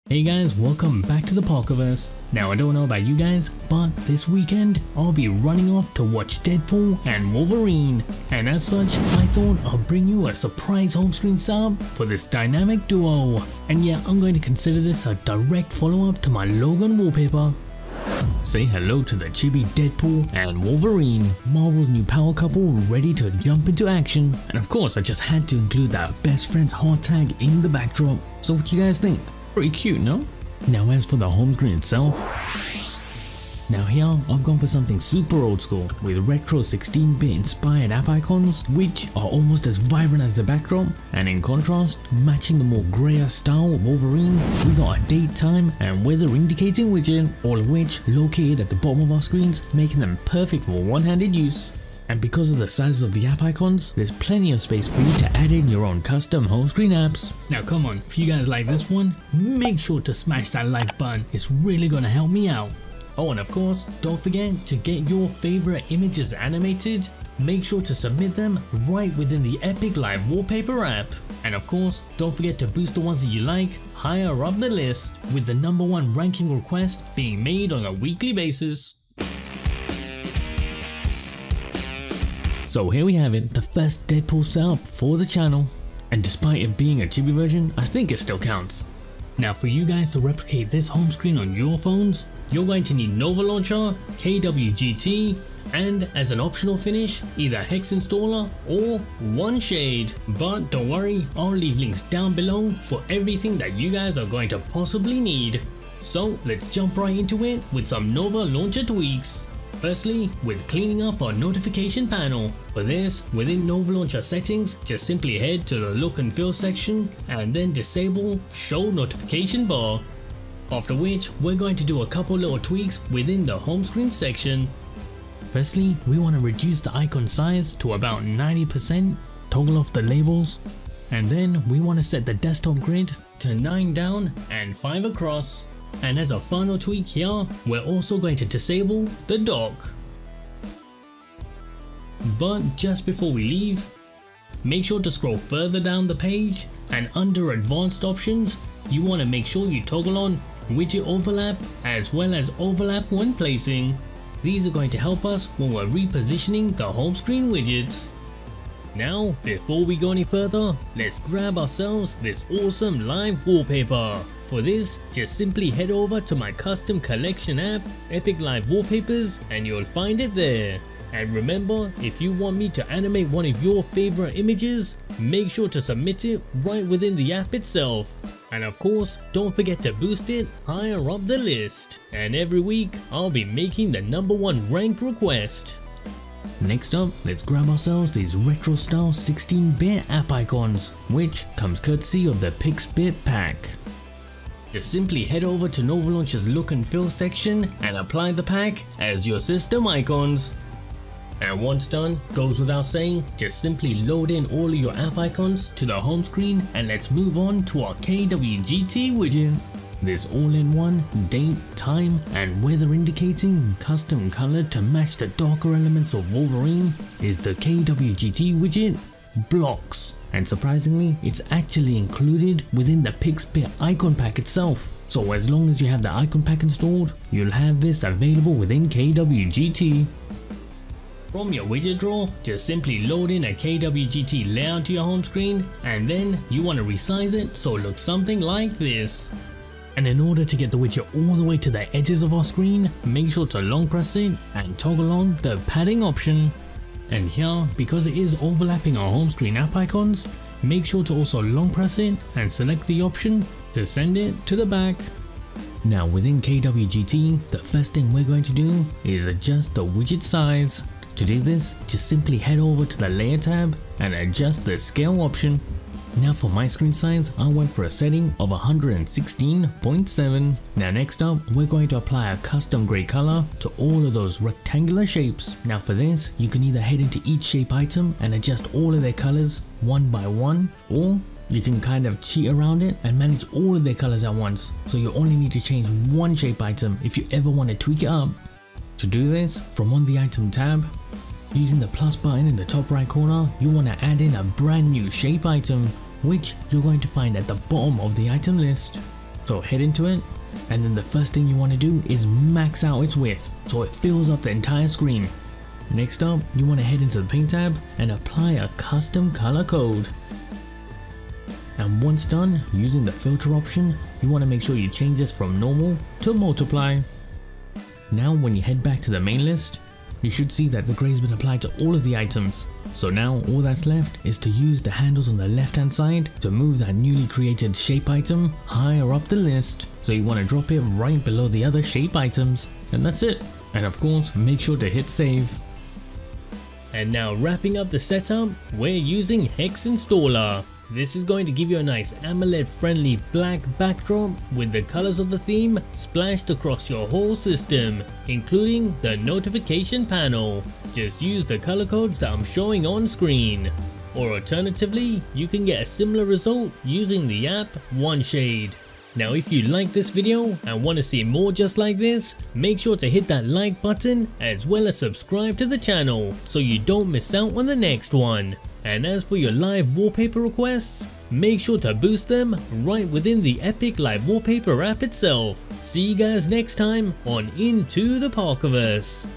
Hey guys, welcome back to the Parkerverse. Now I don't know about you guys, but this weekend I'll be running off to watch Deadpool and Wolverine, and as such I thought I'll bring you a surprise home screen sub for this dynamic duo. And yeah, I'm going to consider this a direct follow-up to my Logan wallpaper. Say hello to the chibi Deadpool and Wolverine, Marvel's new power couple ready to jump into action. And of course I just had to include that best friends heart tag in the backdrop. So what you guys think? Pretty cute, no? Now as for the home screen itself, now here I've gone for something super old school with retro 16-bit inspired app icons which are almost as vibrant as the backdrop, and in contrast, matching the more grayer style of Wolverine, we got a date, time and weather indicating widget, all of which located at the bottom of our screens, making them perfect for one-handed use. And because of the size of the app icons, there's plenty of space for you to add in your own custom home screen apps. Now come on, if you guys like this one, make sure to smash that like button, it's really gonna help me out. Oh, and of course, don't forget to get your favorite images animated. Make sure to submit them right within the Epic Live Wallpaper app. And of course, don't forget to boost the ones that you like higher up the list, with the #1 ranking request being made on a weekly basis. So here we have it, the first Deadpool setup for the channel, and despite it being a chibi version, I think it still counts. Now for you guys to replicate this home screen on your phones, you're going to need Nova Launcher, KWGT, and as an optional finish, either Hex Installer or One Shade. But don't worry, I'll leave links down below for everything that you guys are going to possibly need. So let's jump right into it with some Nova Launcher tweaks. Firstly, with cleaning up our notification panel. For this, within Nova Launcher settings, just simply head to the look and feel section and then disable show notification bar. After which, we're going to do a couple little tweaks within the home screen section. Firstly, we want to reduce the icon size to about 90%, toggle off the labels, and then we want to set the desktop grid to 9 down and 5 across. And as a final tweak here, we're also going to disable the dock. But just before we leave, make sure to scroll further down the page, and under advanced options, you want to make sure you toggle on widget overlap as well as overlap when placing. These are going to help us when we're repositioning the home screen widgets. Now, before we go any further, let's grab ourselves this awesome live wallpaper. For this, just simply head over to my custom collection app, Epic Live Wallpapers, and you'll find it there. And remember, if you want me to animate one of your favorite images, make sure to submit it right within the app itself. And of course, don't forget to boost it higher up the list. And every week, I'll be making the #1 ranked request. Next up, let's grab ourselves these retro style 16-bit app icons, which comes courtesy of the Pixbit pack. Just simply head over to Nova Launcher's look and feel section and apply the pack as your system icons. And once done, goes without saying, just simply load in all of your app icons to the home screen, and let's move on to our KWGT widget. This all-in-one date, time and weather indicating custom color to match the darker elements of Wolverine is the KWGT widget blocks, and surprisingly it's actually included within the Pixbit icon pack itself. So as long as you have the icon pack installed, you'll have this available within KWGT. From your widget drawer, just simply load in a KWGT layout to your home screen, and then you want to resize it so it looks something like this. And in order to get the widget all the way to the edges of our screen, make sure to long press it and toggle on the padding option. And here, because it is overlapping our home screen app icons, make sure to also long press it and select the option to send it to the back. Now within KWGT, the first thing we're going to do is adjust the widget size. To do this, just simply head over to the layer tab and adjust the scale option. Now for my screen size, I went for a setting of 116.7. Now next up, we're going to apply a custom grey color to all of those rectangular shapes. Now for this, you can either head into each shape item and adjust all of their colors one by one, or you can kind of cheat around it and manage all of their colors at once. So you only need to change one shape item if you ever want to tweak it up. To do this, from on the item tab, using the plus button in the top right corner, you want to add in a brand new shape item, which you're going to find at the bottom of the item list. So head into it, and then the first thing you want to do is max out its width so it fills up the entire screen. Next up, you want to head into the paint tab and apply a custom color code. And once done, using the filter option, you want to make sure you change this from normal to multiply. Now when you head back to the main list, you should see that the grey has been applied to all of the items. So now all that's left is to use the handles on the left hand side to move that newly created shape item higher up the list. So you want to drop it right below the other shape items, and that's it. And of course, make sure to hit save. And now wrapping up the setup, we're using Hex Installer. This is going to give you a nice AMOLED friendly black backdrop with the colors of the theme splashed across your whole system, including the notification panel. Just use the color codes that I'm showing on screen. Or alternatively, you can get a similar result using the app OneShade. Now if you like this video and want to see more just like this, make sure to hit that like button as well as subscribe to the channel so you don't miss out on the next one. And as for your live wallpaper requests, make sure to boost them right within the Epic Live Wallpaper app itself. See you guys next time on Into the Parkerverse.